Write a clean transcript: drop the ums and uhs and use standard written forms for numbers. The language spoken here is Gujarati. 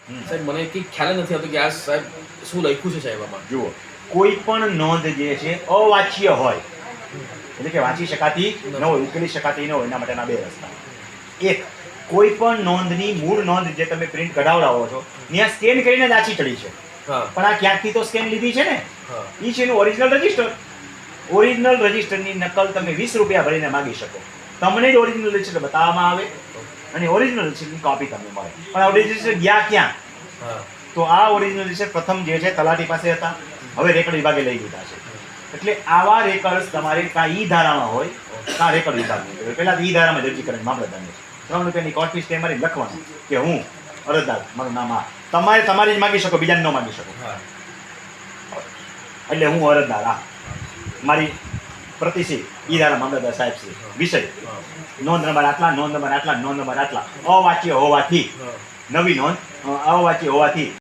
સાહેબ મને કંઈ ખ્યાલ નથી આવતો કે આ સાહેબ શું લખ્યું છે સાહેબ આમાં. જુઓ, કોઈ પણ નોંધ જે છે અવાચ્ય હોય, એટલે કે વાંચી શકાતી ન હોય, ઉકેલી શકાતી ન હોય, એના માટેના બે રસ્તા. એક, કોઈ પણ નોંધની મૂળ નોંધ જે તમે પ્રિન્ટ કઢાવડાવો છો ત્યાં સ્કેન કરીને જ આછી ચડી છે, હા પણ આ ક્યાંકથી તો સ્કેન લીધી છે ને, હા એ છે એનું ઓરિજિનલ રજિસ્ટર. ઓરિજિનલ રજિસ્ટરની નકલ તમે 20 રૂપિયા ભરીને માગી શકો, તમને જ ઓરિજિનલ રજિસ્ટર બતાવવામાં આવે અને ઓરિજિનલ રજિસ્ટરની કોપી તમને મળે. પણ આ રજિસ્ટર ગયા ક્યાં? હા તો આ ઓરિજિનલ રજિસ્ટર પ્રથમ જે છે તલાટી પાસે હતા, હવે રેકર્ડ વિભાગે લઈ લીધા છે. એટલે આવા રેકર્ડ્સ તમારે કાં ઈ ધારામાં હોય કાં રેકર્ડ વિભાગની હોય. પહેલા ઈ ધારામાં અરજી કરીને મામલતદારને 3 રૂપિયાની કોર્ટ ફીસ મારી લખવાનું કે હું અરજદાર, મારું નામ આ. તમારે તમારી જ માગી શકો, બીજાને ન માગી શકો. હા એટલે હું અરજદાર આ મારી પ્રતિશી ઈ ધારા મામલતદાર સાહેબ છે. વિષય હા નોંધ નંબર આટલા, નોંધ નંબર આટલા, નોંધ નંબર આટલા, અવાચ્ય હોવાથી હા નવી નોંધ અવાચ્ય હોવાથી